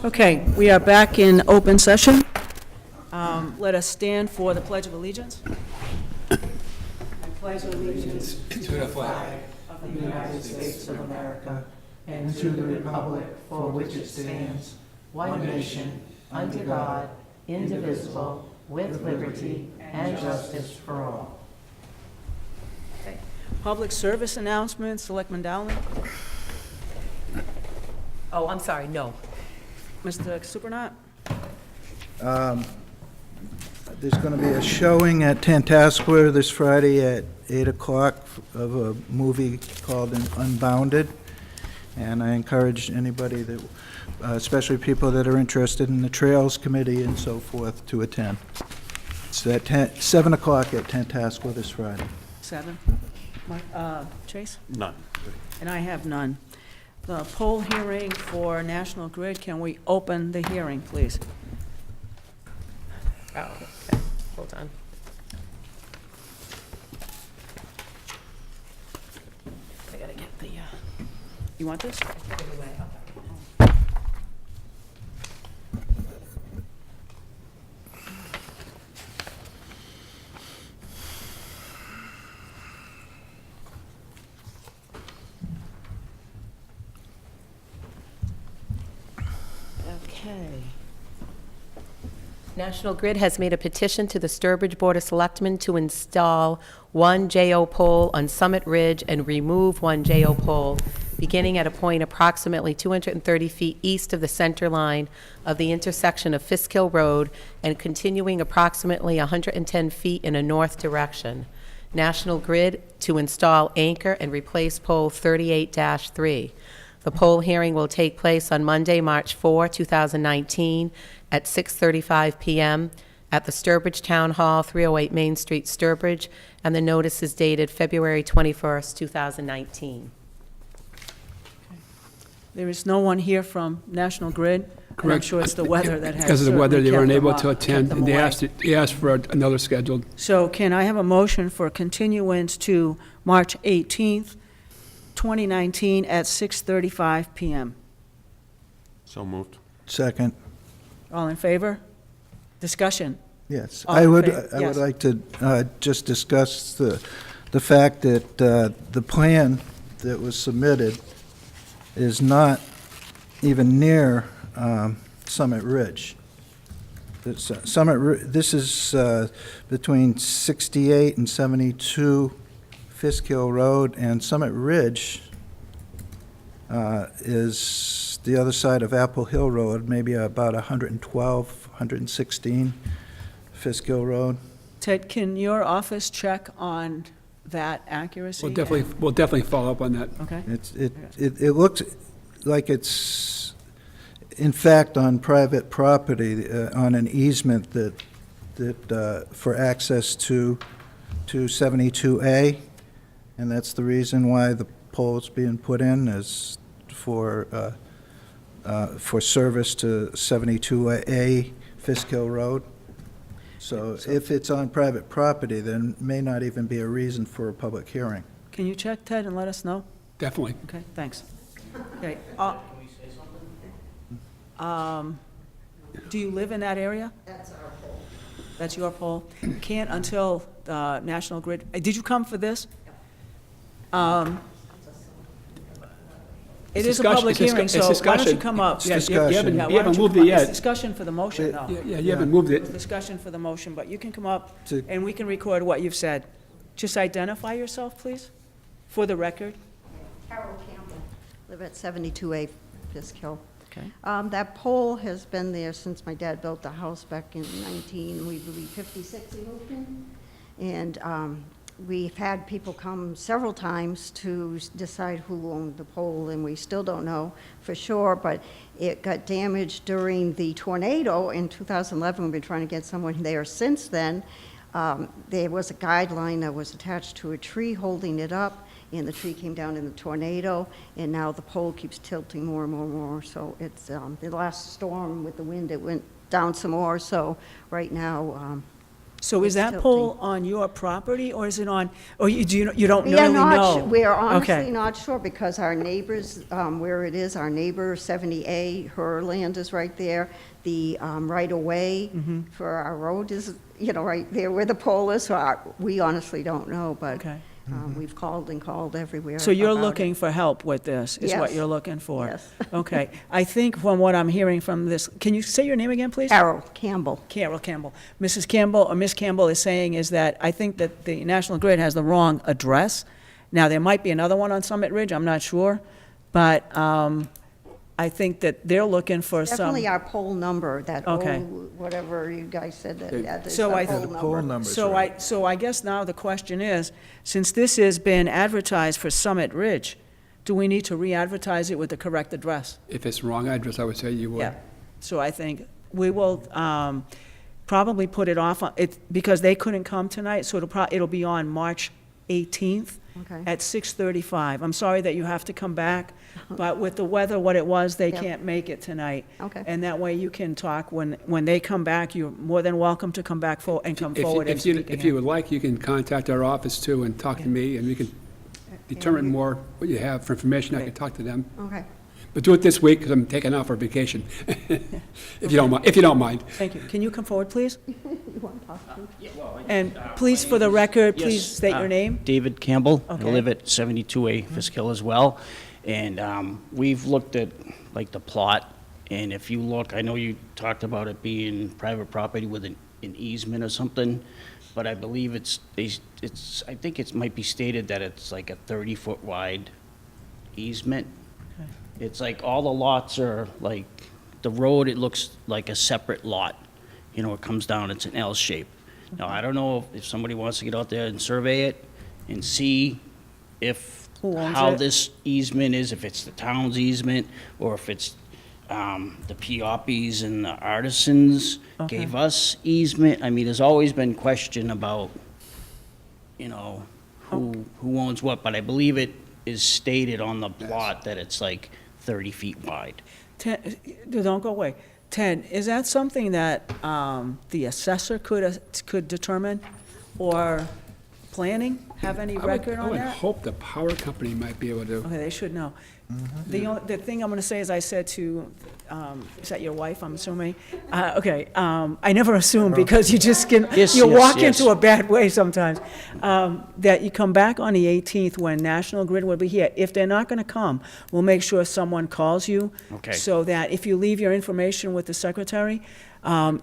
Okay, we are back in open session. Let us stand for the Pledge of Allegiance. I pledge allegiance To the flag of of the United States of America and to the republic for which it stands, one nation, under God, indivisible, with liberty and justice for all. Public service announcements, Selectman Dowling. Oh, I'm sorry, no. Mr. Supranat. There's going to be a showing at Tantascwa this Friday at 8 o'clock of a movie called Unbounded. And I encourage anybody that, especially people that are interested in the Trails Committee and so forth, to attend. It's at 7 o'clock at Tantascwa this Friday. 7. Chase? None. And I have none. The poll hearing for National Grid, can we open the hearing, please? Oh, okay, hold on. I gotta get the, You want this? get it away. Okay. National Grid has made a petition to the Sturbridge Board of Selectmen to install one JO pole on Summit Ridge and remove one JO pole beginning at a point approximately 230 feet east of the center line of the intersection of Fisk Hill Road and continuing approximately 110 feet in a north direction. National Grid to install anchor and replace pole 38-3. The poll hearing will take place on Monday, March 4, 2019, at 6:35 p.m. at the Sturbridge Town Hall, 308 Main Street, Sturbridge, and the notice is dated February 21st, 2019. There is no one here from National Grid. And I'm Correct. sure it's the weather that has Because of the weather, certainly they weren't kept them able up- to attend, kept them and they away. asked for another scheduled. So can I have a motion for continuance to March 18th, 2019 at 6:35 p.m.? So moved. Second. All in favor? Discussion. Yes, All I in would, favor? I Yes. would like to just discuss the fact that the plan that was submitted is not even near Summit Ridge. This is between 68 and 72 Fisk Hill Road, and Summit Ridge is the other side of Apple Hill Road, maybe about 112, 116 Fisk Hill Road. Ted, can your office check on that accuracy? We'll definitely follow up on that. Okay. It looks like it's, in fact, on private property, on an easement that for access to 72A, and that's the reason why the pole's being put in, is for service to 72A Fisk Hill Road. So if it's on private property, then may not even be a reason for a public hearing. Can you check, Ted, and let us know? Definitely. Okay, thanks. Okay. Do you live in that area? That's our pole. That's your pole? Can't until National Grid, did you come for this? It is a public hearing, so why don't you come up? Yeah, discussion. You haven't Yeah, why you haven't don't moved come it up? It's yet. discussion for the motion, though. Yeah, you haven't moved It's it. discussion for the motion, but you can come up To- and we can record what you've said. Just identify yourself, please, for the record. Carol Campbell, live at 72A Fisk Hill. Okay. That pole has been there since my dad built the house back in 1956 in Oakland. And we've had people come several times to decide who owned the pole, and we still don't know for sure, but it got damaged during the tornado in 2011. We've been trying to get someone there since then. There was a guideline that was attached to a tree holding it up, and the tree came down in the tornado, and now the pole keeps tilting more and more and more. So it's the last storm with the wind, it went down some more. So right now, So is that It's pole on your property, or is it on, or you don't We are really not, know? we are Okay. honestly not sure, because our neighbors, where it is, our neighbor 70A, her land is right there. The right-of-way Mm-hmm. for our road is, right there where the pole is, so we honestly don't know, but Okay. we've called and called everywhere. So you're about it. looking for help with this, is what Yes. you're looking for? Yes. Okay. I think from what I'm hearing from this, can you say your name again, please? Carol Campbell. Carol Campbell. Mrs. Campbell, or Miss Campbell is saying is that I think that the National Grid has the wrong address. Now, there might be another one on Summit Ridge, I'm not sure, but I think that they're looking for some. Definitely our poll number, that Okay. whatever you guys said, that is So our I- poll The number. poll number's So right. I guess now the question is, since this has been advertised for Summit Ridge, do we need to re-advertise it with the correct address? If it's the wrong address, I would say you would. Yeah. So I think we will probably put it off, because they couldn't come tonight, so it'll be on March 18th Okay. at 6:35. I'm sorry that you have to come back, but with the weather what it was, they Yeah. can't make it tonight. Okay. And that way you can talk, when they come back, you're more than welcome to come back and come If you- forward and if you- speak If you again. would like, you can contact our office too and talk to me, and we can determine more what you have for information. I Okay. can talk to them. Okay. But do it this week, because I'm taking off for vacation, if you don't mind. Thank you. Can you come forward, please? You want to talk to me? And please, for the record, please Yes, state your name. David Campbell. I Okay. live at 72A Fisk Hill as well. And we've looked at, like, the plot, and if you look, I know you talked about it being private property with an easement or something, but I believe I think it might be stated that it's like a 30-foot wide easement. It's like all the lots are like, the road, it looks like a separate lot. It comes down, it's an L shape. Now, I don't know if somebody wants to get out there and survey it and see Who owns how it? this easement is, if it's the town's easement, or if it's the Piopis and the artisans Okay. gave us easement. I mean, there's always been question about, who owns what, but I believe it is stated on the plot that it's like 30 feet wide. Ted, don't go away. Ted, is that something that the assessor could determine, or planning have any record I on would that? hope the power company might be able to. Okay, they should know. The thing I'm going to say is, I said to, is that your wife, I'm assuming? Okay, I never assume, because you just can, Yes, you yes, walk yes. into a bad way sometimes. That you come back on the 18th when National Grid will be here. If they're not going to come, we'll make sure someone calls you. Okay. So that if you leave your information with the secretary,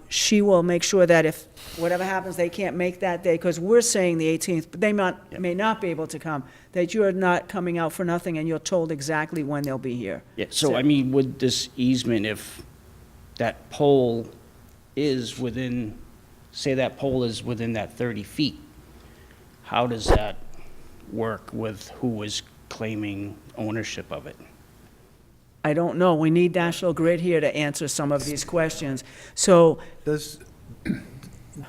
she will make sure that if whatever happens, they can't make that day, because we're saying the 18th, but they may not be able to come, that you're not coming out for nothing, and you're told exactly when they'll be here. Yeah, so I mean, with this easement, if that pole is within, say that pole is within that 30 feet, how does that work with who is claiming ownership of it? I don't know. We need National Grid here to answer some of these questions. So,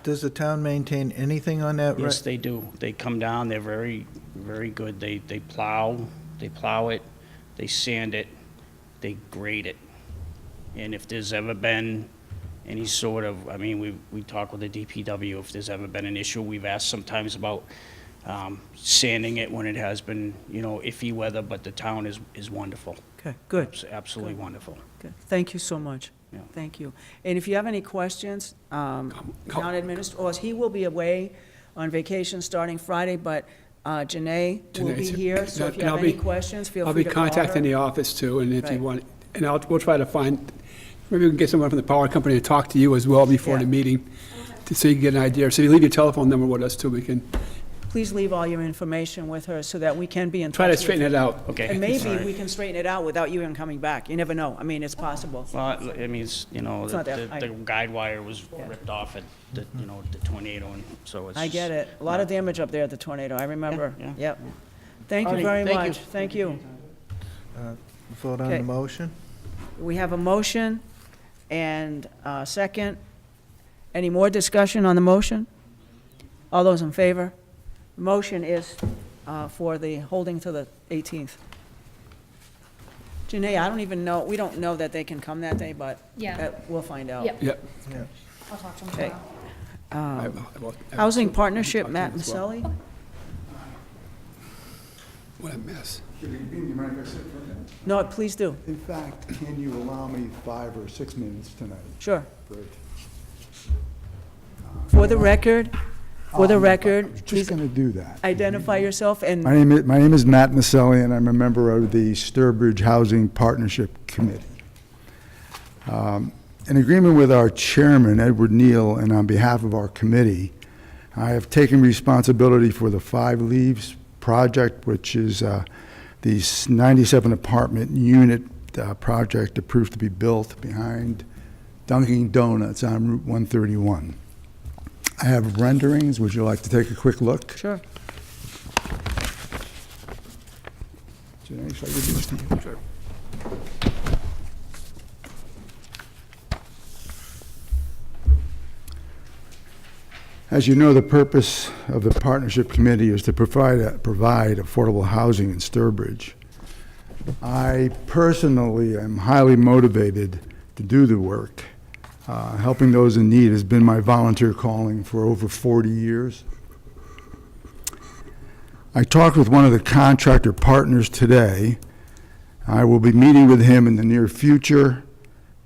Does the town maintain anything on that? Yes, they do. They come down, they're very, very good. They plow it, they sand it, they grade it. And if there's ever been any sort of, I mean, we talk with the DPW, if there's ever been an issue, we've asked sometimes about sanding it when it has been, iffy weather, but the town is wonderful. okay, good. It's absolutely wonderful. Good. Thank you so much. Yeah. Thank you. And if you have any questions, town administrator, he will be away on vacation starting Friday, but Janae will be Janae's- here, so if you and have I'll any be- questions, feel I'll free be to call her. contacting the office too, and if you Right. want, and we'll try to find, maybe we can get someone from the power company to talk to you as well before the Yeah. meeting, so you can get an idea. So you leave your telephone number with us too, we can Please leave all your information with her so that we can be in touch try to with straighten you. it out. Okay. And maybe All right. we can straighten it out without you even coming back. You never know. I mean, it's possible. Well, I mean, it's, It's not that- the guide wire was Yeah. ripped off at the, the tornado, and so it's. I get it. A lot of damage up there at the tornado, I remember. Yeah, Yep. Thank you Alrighty, very thank you. much. Thank you. Vote on Okay. the motion? We have a motion and a second. Any more discussion on the motion? All those in favor? Motion is for the holding to the 18th. Janae, I don't even know, we don't know that they can come that day, but Yeah. we'll find out. Yep. Yep. Yeah. I'll talk to him Okay. tomorrow. Housing Partnership, Matt Maselli. What a mess. Good evening, you mind if I sit for a minute? No, please do. In fact, can you allow me 5 or 6 minutes tonight? Sure. Great. For the record, I'm please just going to do that. identify yourself and, My name is Matt Maselli, and I'm a member of the Sturbridge Housing Partnership Committee. In agreement with our chairman, Edward Neal, and on behalf of our committee, I have taken responsibility for the 5 Leaves project, which is the 97 apartment unit project approved to be built behind Dunkin' Donuts on Route 131. I have renderings. Would you like to take a quick look? sure. Janae, shall I give these to you? Sure. As you know, the purpose of the Partnership Committee is to provide affordable housing in Sturbridge. I personally am highly motivated to do the work. Helping those in need has been my volunteer calling for over 40 years. I talked with one of the contractor partners today. I will be meeting with him in the near future.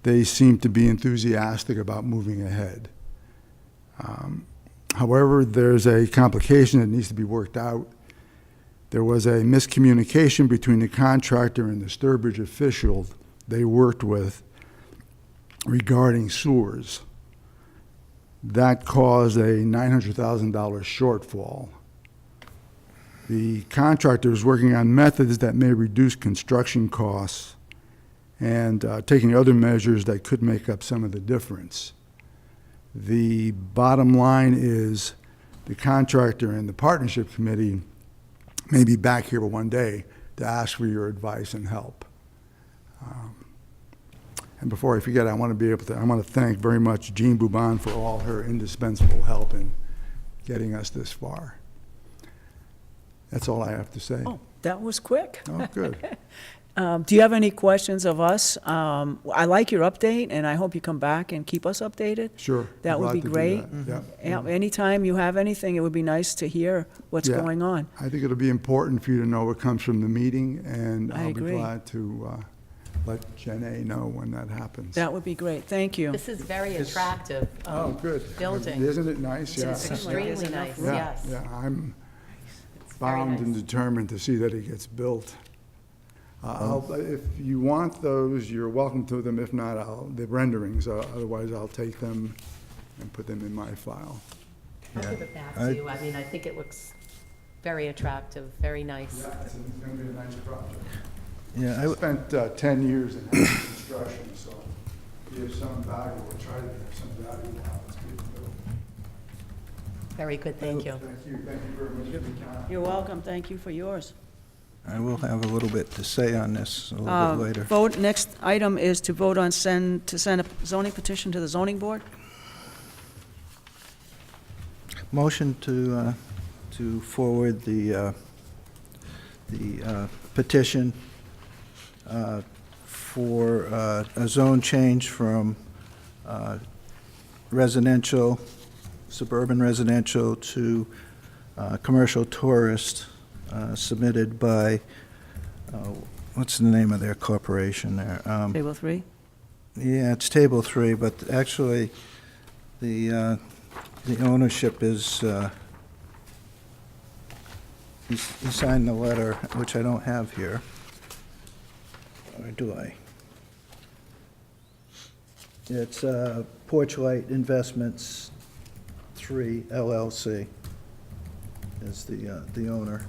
They seem to be enthusiastic about moving ahead. However, there's a complication that needs to be worked out. There was a miscommunication between the contractor and the Sturbridge official they worked with regarding sewers. That caused a $900,000 shortfall. The contractor is working on methods that may reduce construction costs and taking other measures that could make up some of the difference. The bottom line is the contractor and the partnership committee may be back here one day to ask for your advice and help. And before I forget, I want to thank very much Jean Boubon for all her indispensable help in getting us this far. That's all I have to say. Oh, that was quick. Oh, good. Do you have any questions of us? I like your update, and I hope you come back and keep us updated. Sure. That would Glad be to do great. that. Yeah. Yeah, anytime you have anything, it would be nice to hear what's Yeah. going on. I think it'll be important for you to know what comes from the meeting, and I I'll be agree. glad to let Janae know when that happens. That would be great. Thank you. This is very attractive. Oh, good. building. Isn't it nice? Yeah. It's extremely nice, Yeah, yes. yeah, I'm It's very bound and nice. determined to see that it gets built. If you want those, you're welcome to them. If not, the renderings, otherwise I'll take them and put them in my file. I'll give it back to you. I mean, I think it looks very attractive, very nice. Yeah, it's going to be a nice project. Yeah, I spent 10 years in housing construction, so if you have some value, we'll try to have some value while it's being built. Very good, thank you. Thank you very much for your time. You're welcome. Thank you for yours. I will have a little bit to say on this a little bit later. Vote, next item is to vote on to send a zoning petition to the zoning board. Motion to forward the petition for a zone change from residential, suburban residential to commercial tourist, submitted by, what's the name of their corporation there? Table 3. Yeah, it's Table 3, but actually, the ownership is, he signed the letter, which I don't have here. Or do I? It's Porchlight Investments 3 LLC is the owner.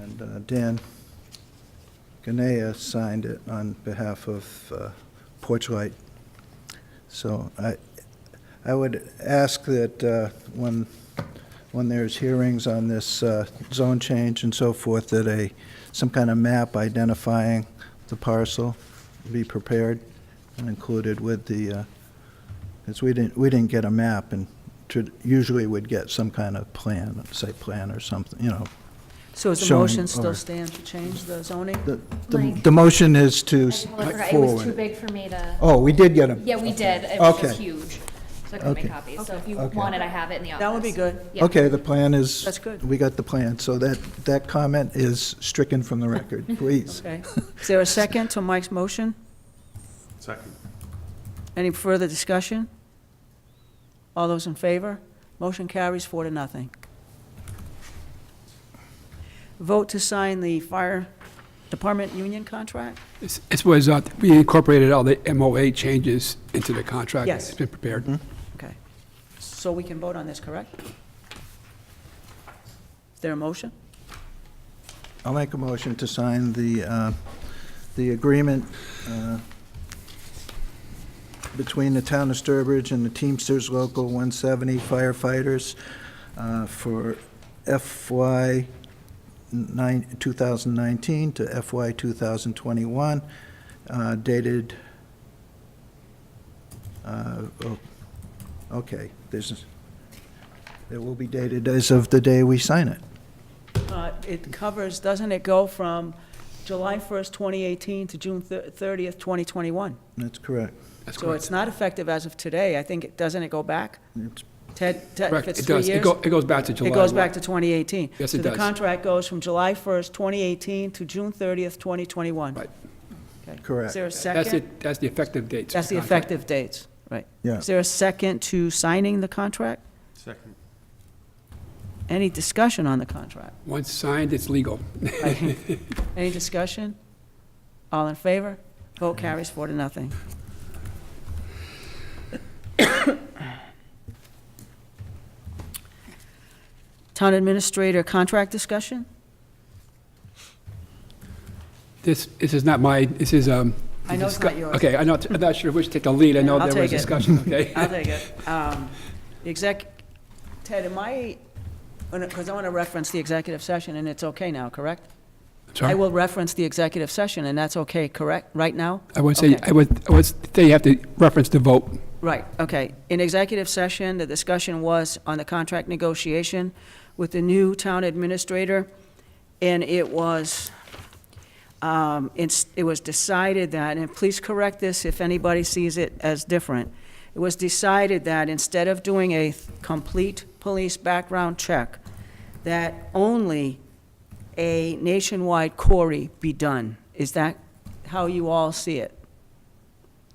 And Dan Ganea signed it on behalf of Porchlight. So I would ask that when there's hearings on this zone change and so forth, that some kind of map identifying the parcel be prepared and included with the, because we didn't get a map, and usually would get some kind of plan, site plan or something, you know. So is the Showing- motion still or- stand to change the zoning? Mike. The motion is to I totally forgot. It was too forward. big for me to, Oh, we did get a. yeah, we did. It was Okay. just huge. So I can make Okay. copies. So if you Okay. want it, I have it in the office. That would be good. Yeah. Okay, the plan is. That's good. We got the plan, so that comment is stricken from the record, please. Okay. Is there a second to Mike's motion? Second. Any further discussion? All those in favor? Motion carries 4-0. Vote to sign the fire department union contract? It was, we incorporated all the MOA changes into the contract. Yes. It's been prepared. Okay. So we can vote on this, correct? Is there a motion? I'll make a motion to sign the agreement between the town of Sturbridge and the Teamsters Local 170 firefighters for FY 2019 to FY 2021, dated, okay, it will be dated as of the day we sign it. It covers, doesn't it go from July 1st, 2018 to June 30th, 2021? That's correct. That's So correct. it's not effective as of today. I think, doesn't it go back? It's Ted, if Correct. it's It 3 does. years? It goes back to July. It goes 1. back to 2018. Yes, So it the does. contract goes from July 1st, 2018 to June 30th, 2021. Right. Okay. Correct. Is there a That's second? it, that's the effective dates. That's the of contract. effective dates, right. Yeah. Is there a second to signing the contract? Second. Any discussion on the contract? Once signed, it's legal. Any discussion? All in favor? Vote carries 4-0. Town administrator contract discussion? This is not my, this is, I know it's not yours. Okay, I'm not sure which to take the lead. I know I'll there was take it. discussion, okay? I'll take it. The Ted, because I want to reference the executive session, and it's okay now, correct? Sorry? I will reference the executive session, and that's okay, correct, right now? I would say, Okay. I would say you have to reference the vote. Right, okay. In executive session, the discussion was on the contract negotiation with the new town administrator, and it was decided that, and please correct this if anybody sees it as different, it was decided that instead of doing a complete police background check, that only a nationwide query be done. Is that how you all see it?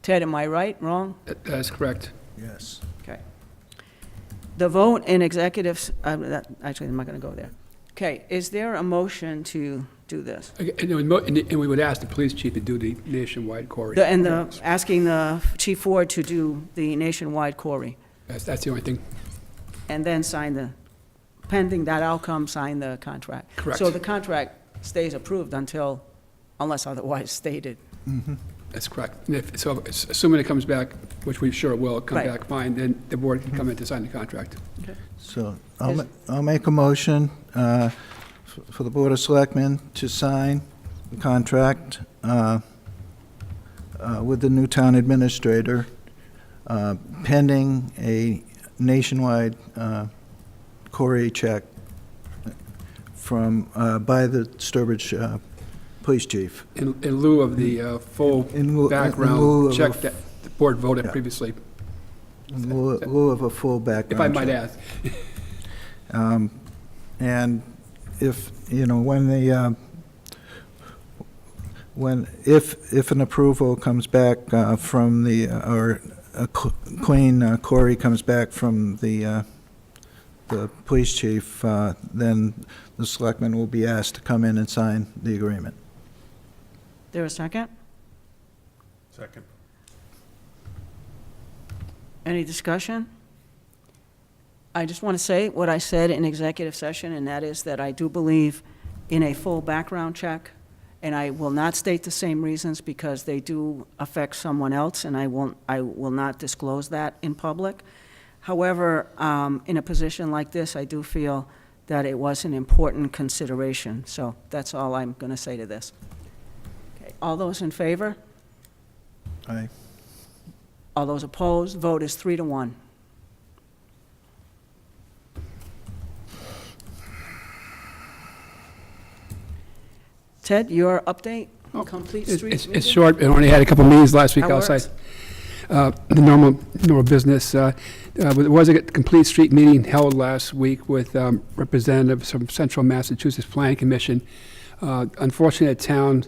Ted, am I right, wrong? That's correct. Yes. Okay. The vote in executives, actually, I'm not going to go there. Okay, is there a motion to do this? Okay, and we would ask the police chief to do the nationwide query. Asking the Chief Ford to do the nationwide query, That's the only thing. and then pending that outcome, sign the contract. Correct. So the contract stays approved unless otherwise stated. That's correct. And so assuming it comes back, which we're sure it will come Right. back fine, then the board can come in to sign the contract. So I'll make a motion for the Board of Selectmen to sign the contract with the new town administrator pending a nationwide query check by the Sturbridge Police Chief. In lieu of the full In lieu of background check a- that the board voted Yeah. previously, In lieu of a full if I background might check. ask. And if, when if an approval comes back from or a clean query comes back from the police chief, then the selectmen will be asked to come in and sign the agreement. There a second? Second. Any discussion? I just want to say what I said in executive session, and that is that I do believe in a full background check, and I will not state the same reasons because they do affect someone else, and I will not disclose that in public. However, in a position like this, I do feel that it was an important consideration. So that's all I'm going to say to this. Okay, all those in favor? Aye. All those opposed? Vote is 3-1. Ted, your update? Complete Streets It's meeting? short, I only had a couple meetings last week That outside. works. the normal business. There was a complete street meeting held last week with representatives from Central Massachusetts Planning Commission. Unfortunately, the town,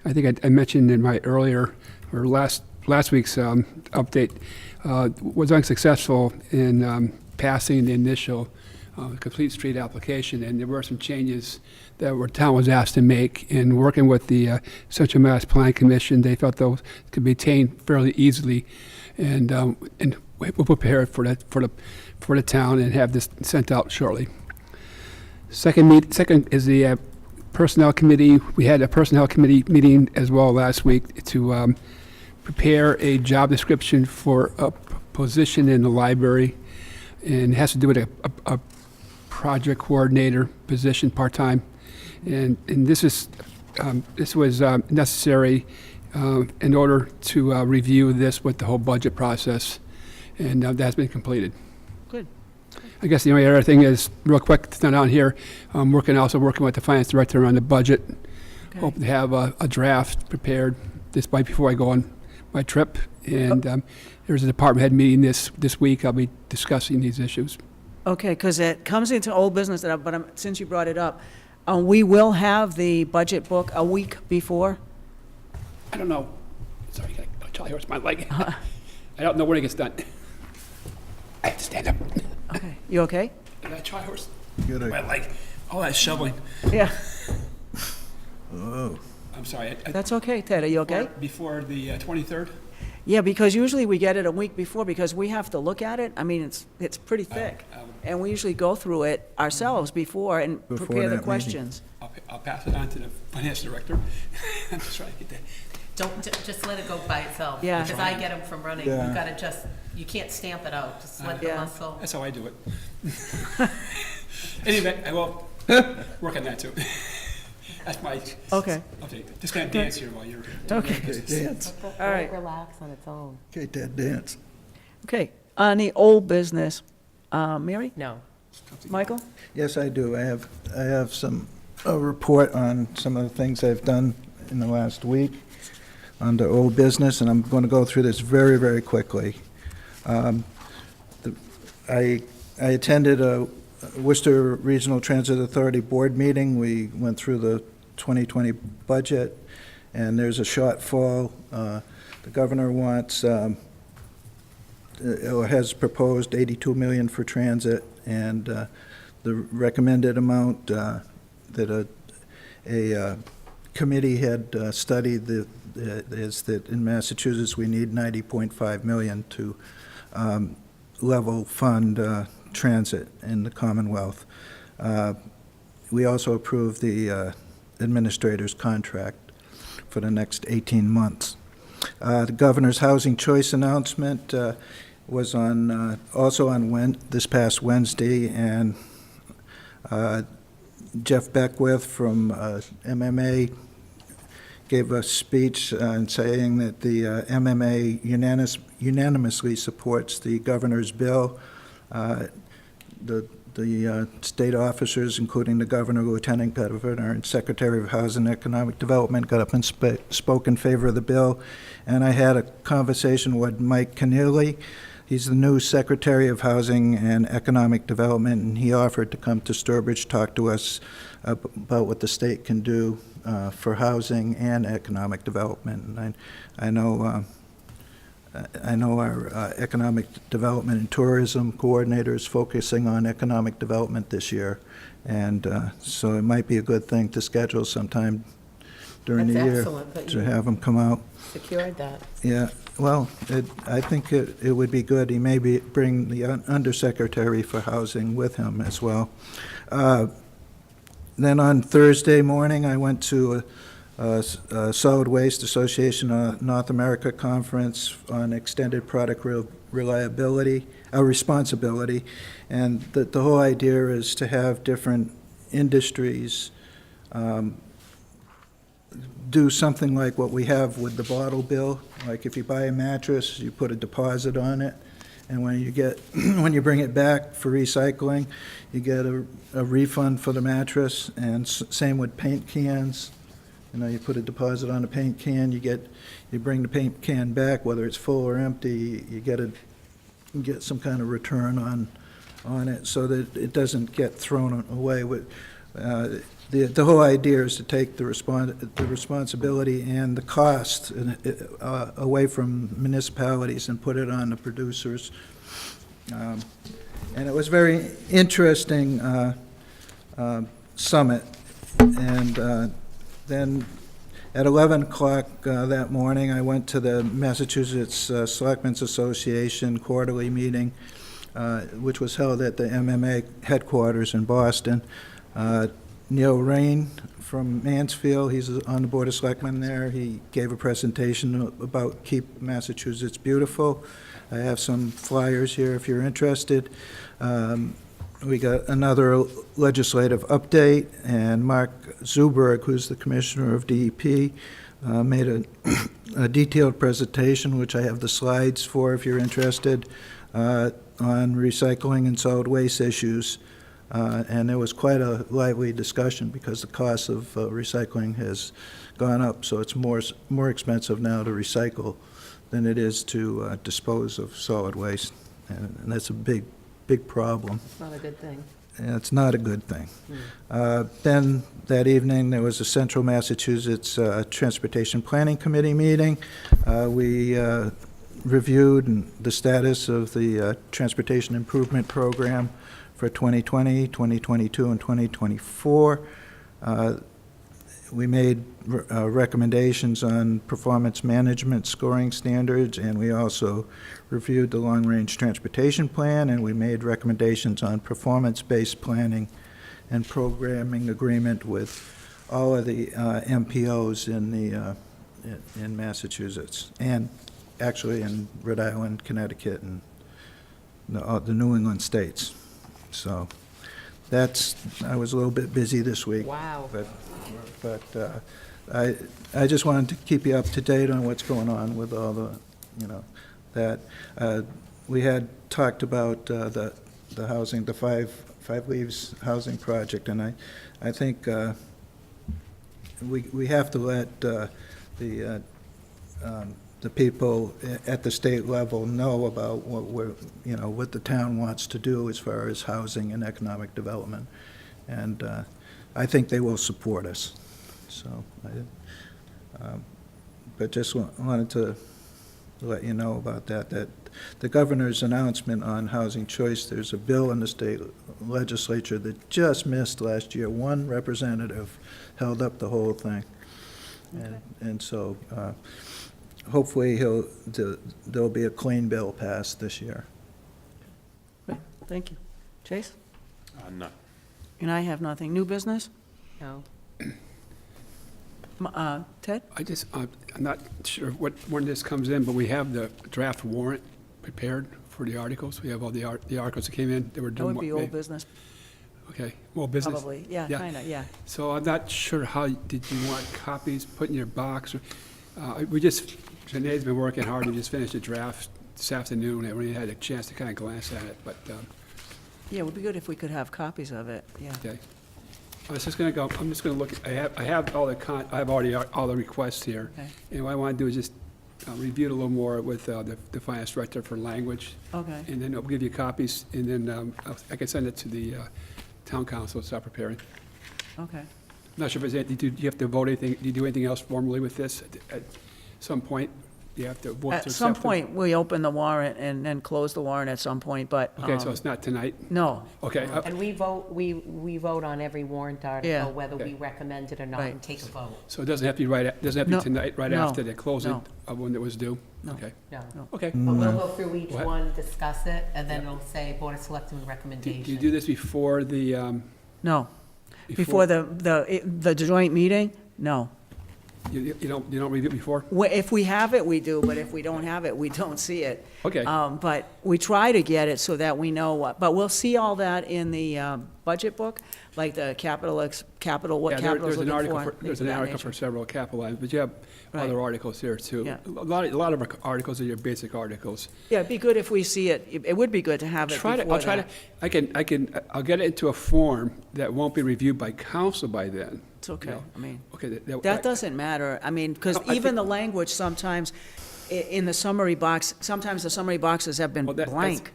I think I mentioned in my earlier, or last week's update, was unsuccessful in passing the initial complete street application, and there were some changes that the town was asked to make. In working with the Central Mass Planning Commission, they felt those could be attained fairly easily, and we'll prepare for the town and have this sent out shortly. Second is the Personnel Committee. We had a Personnel Committee meeting as well last week to prepare a job description for a position in the library, and it has to do with a project coordinator position, part-time. And this was necessary in order to review this with the whole budget process, and that's been completed. Good. I guess the only other thing is, real quick, it's not on here, I'm also working with the finance director on the budget. Okay. Hope to have a draft prepared before I go on my trip. And there's a department head meeting this week. I'll be discussing these issues. Okay, because it comes into old business, but since you brought it up, we will have the budget book a week before. I don't know. Sorry, Charlie hurts my leg. I don't know when it gets done. I have to stand up. Okay, you okay? Charlie hurts Good. my leg. All that shoveling. Yeah, Oh, I'm sorry. that's okay, Ted, are you okay? Before the 23rd? Yeah, because usually we get it a week before, because we have to look at it. I mean, it's pretty thick. And we usually go through it ourselves before and Before prepare the that meeting. questions. I'll pass it on to the finance director. I'm just trying to get that. Just let it go by itself. Yeah. Because I get them from running. Yeah. You gotta you can't stamp it out. Just let the Yeah. muscle. That's how I do it. Anyway, I will work on that too. That's my Okay, update. Just gonna dance here while you're. Okay. dance. All right. Relax on its own. Okay, Ted, dance. okay. On the old business, Mary, No. Michael? Yes, I do. I have a report on some of the things I've done in the last week under old business, and I'm going to go through this very, very quickly. I attended a Worcester Regional Transit Authority Board meeting. We went through the 2020 budget, and there's a shortfall. The governor wants, or has proposed $82 million for transit, and the recommended amount that a committee had studied is that in Massachusetts, we need $90.5 million to level fund transit in the Commonwealth. We also approved the administrator's contract for the next 18 months. The governor's housing choice announcement was on also on this past Wednesday, and Jeff Beckwith from MMA gave a speech saying that the MMA unanimously supports the governor's bill. The state officers, including the governor, lieutenant governor, and secretary of housing and economic development, got up and spoke in favor of the bill. And I had a conversation with Mike Keneally. He's the new secretary of housing and economic development, and he offered to come to Sturbridge, talk to us about what the state can do for housing and economic development. And I know our economic development and tourism coordinator is focusing on economic development this year, and so it might be a good thing to schedule sometime during the That's year excellent that to you have him come out. secured that. Yeah, well, I think it would be good. He may bring the undersecretary for housing with him as well. Then on Thursday morning, I went to a Solid Waste Association North America Conference on extended product reliability, responsibility, and the whole idea is to have different industries do something like what we have with the bottle bill. Like if you buy a mattress, you put a deposit on it, and when you bring it back for recycling, you get a refund for the mattress, and same with paint cans. You know, you put a deposit on a paint can, you bring the paint can back, whether it's full or empty, you get some kind of return on it so that it doesn't get thrown away. The whole idea is to take the responsibility and the cost away from municipalities and put it on the producers. And it was very interesting summit. And then at 11 o'clock that morning, I went to the Massachusetts Selectmen's Association quarterly meeting, which was held at the MMA headquarters in Boston. Neil Rain from Mansfield, he's on the Board of Selectmen there. He gave a presentation about Keep Massachusetts Beautiful. I have some flyers here if you're interested. We got another legislative update, and Mark Zuberg, who's the Commissioner of DEP, made a detailed presentation, which I have the slides for if you're interested, on recycling and solid waste issues. And there was quite a lively discussion because the cost of recycling has gone up, so it's more expensive now to recycle than it is to dispose of solid waste, and that's a big problem. It's not a good thing. And it's not a good thing. Then that evening, there was a Central Massachusetts Transportation Planning Committee meeting. We reviewed the status of the Transportation Improvement Program for 2020, 2022, and 2024. We made recommendations on performance management scoring standards, and we also reviewed the long-range transportation plan, and we made recommendations on performance-based planning and programming agreement with all of the MPOs in Massachusetts, and actually in Rhode Island, Connecticut, and the New England states. So I was a little bit busy this week. Wow. But I just wanted to keep you up to date on what's going on with all the, that. We had talked about the housing, the Five Leaves housing project, and I think we have to let the people at the state level know about what the town wants to do as far as housing and economic development. And I think they will support us. So, but just wanted to let you know about that the governor's announcement on housing choice, there's a bill in the state legislature that just missed last year. One representative held up the whole thing. Okay. And so hopefully there'll be a clean bill passed this year. Thank you. Chase? No. And I have nothing. New business? No. Ted? I'm not sure when this comes in, but we have the draft warrant prepared for the articles. We have all the articles that came in. They were That doing would be what- old business, Okay, well, business. probably. Yeah, Yeah. kind of, yeah. So I'm not sure did you want copies put in your box? Janae's been working hard to just finish the draft this afternoon. I really had a chance to kind of glance at it, but, Yeah, it would be good if we could have copies of it, yeah. okay. I'm just gonna look, I have I have already all the requests here. Okay. And what I want to do is just review it a little more with the finance director for language. Okay. And then I'll give you copies, and then I can send it to the town council to start preparing. Okay. I'm not sure if there's anything, do you have to vote anything, do you do anything else formally with this at some point? You have to vote to At accept some it? point, we open the warrant and then close the warrant at some point, but. Okay, so it's not tonight? No. Okay, And we vote on every warrant Yeah. article, whether Okay. we recommend it or not, Right. and take a vote. so it doesn't have to be doesn't have to No, be tonight, right no, after they close it, no. when it was due? No. Okay, No. okay. But we'll go through each What? one, discuss it, and then Yeah. it'll say Board of Selectmen Do recommendation. you do this before the, No. Before the joint meeting? No. You don't review it before? If we have it, we do, but if we don't have it, we don't see it. Okay. But we try to get it so that we know what, but we'll see all that in the budget book, like the capital, what Yeah, capital is there's an looking article for. there's things an of that article for nature. several capital items, but you have Right. other articles there too. Yeah. A lot of our articles are your basic articles. Yeah, it'd be good if we see it, it would be good to have it before I'll try to, that. I'll get it into a form that won't be reviewed by council by then. It's okay, No. I mean, Okay, that doesn't matter, I mean, because No, I even think- the language sometimes, in the summary box, sometimes the summary boxes have been Well, that's- blank.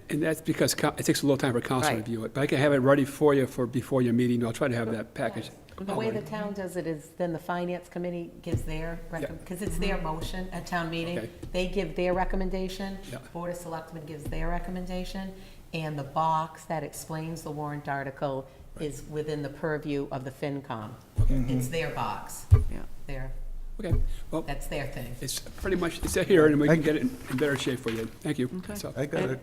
And that's because it takes a little time for council to Right. review it. But I can have it ready for you before your meeting. I'll try to have that package. The way the town does it is then the finance committee gives their, because it's their motion at town meeting. Okay. They give their recommendation. Yeah. Board of Selectmen gives their recommendation. And the box that explains the warrant article is within the purview of the FinCom. It's their box. Yeah. Okay, well, That's their thing. it's pretty much, it's here, and we can get it in better shape for you. Thank you. Okay. So- I got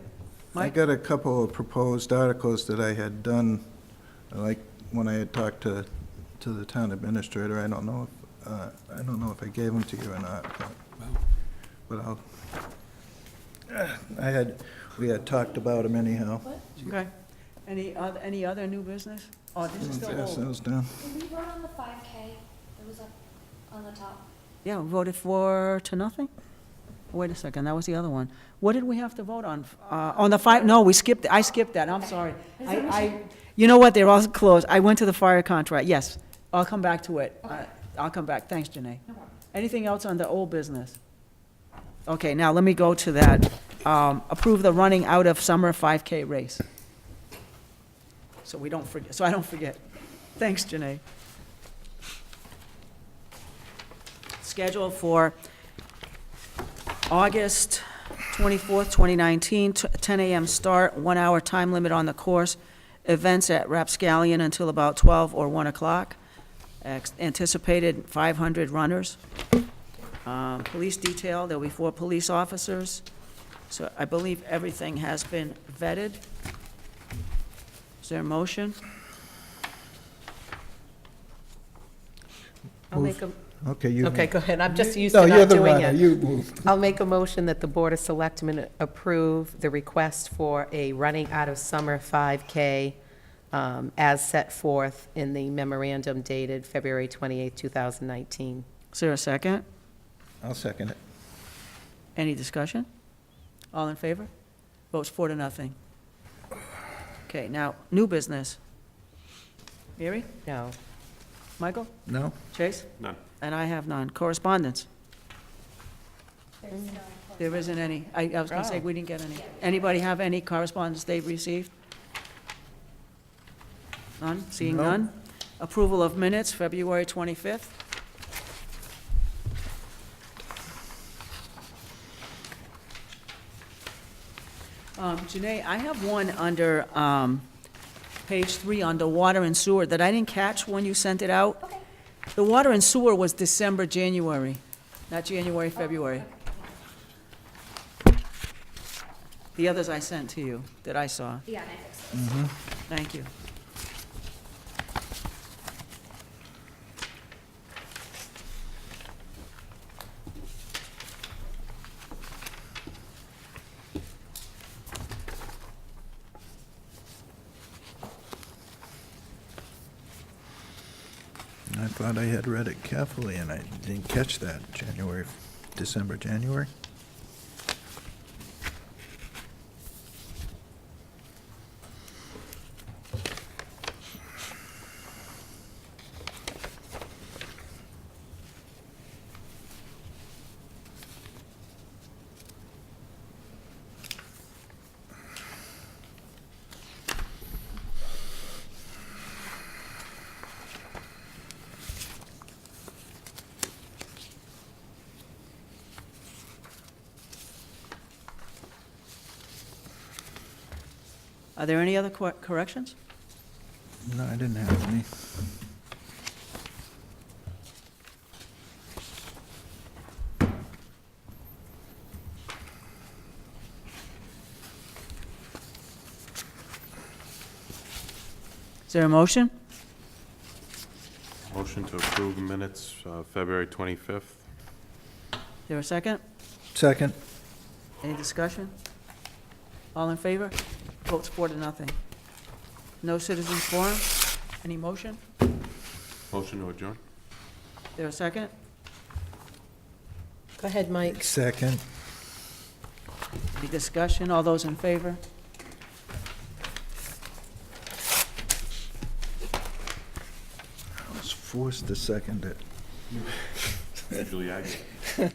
Mike? a couple of proposed articles that I had done, like when I had talked to the town administrator. I don't know if I gave them to you or not, but I'll, we had talked about them anyhow. Okay. Any other new business? Oh, this is still Pass old. those down. Did we vote on the 5K that was up on the top? Yeah, we voted to nothing? Wait a second, that was the other one. What did we have to vote on? On the no, I skipped that, I'm sorry. You know what, they're all closed. I went to the fire contract, yes. I'll come back to it. I'll come back, thanks, Janae. Anything else on the old business? Okay, now let me go to that. Approve the running out of summer 5K race. So I don't forget. Thanks, Janae. Scheduled for August 24th, 2019, 10 a.m. start, 1 hour time limit on the course. Events at Rapscallion until about 12 or 1 o'clock. Anticipated 500 runners. Police detail, there'll be 4 police officers. So I believe everything has been vetted. Is there a motion? I'll make a, Okay, you. okay, go ahead. I'm just used No, to you're not the doing runner, it. you move. I'll make a motion that the Board of Selectmen approve the request for a running out of summer 5K as set forth in the memorandum dated February 28, 2019. Is there a second? I'll second it. Any discussion? All in favor? Votes 4 to nothing. Okay, now, new business. Mary? No. Michael? No? Chase? None. And I have none. Correspondence? There's no There isn't any. I was going to say, Oh. we didn't get any. Anybody have any correspondence they've received? None? Seeing No. none? Approval of minutes, February 25th. Janae, I have one under page 3, under water and sewer, that I didn't catch when you sent it out. Okay. The water and sewer was December, January, not January, February. The others I sent to you, that I saw. Yeah, and I fixed those. Thank you. I thought I had read it carefully, and I didn't catch that, December, January. Are there any other corrections? No, I didn't have any. Is there a motion? Motion to approve minutes, February 25th. Is there a second? Second. Any discussion? All in favor? Votes 4 to nothing. No citizens forum? Any motion? Motion to adjourn? There a second? Go ahead, Mike. Second. Any discussion? All those in favor? I was forced to second it. Usually I do.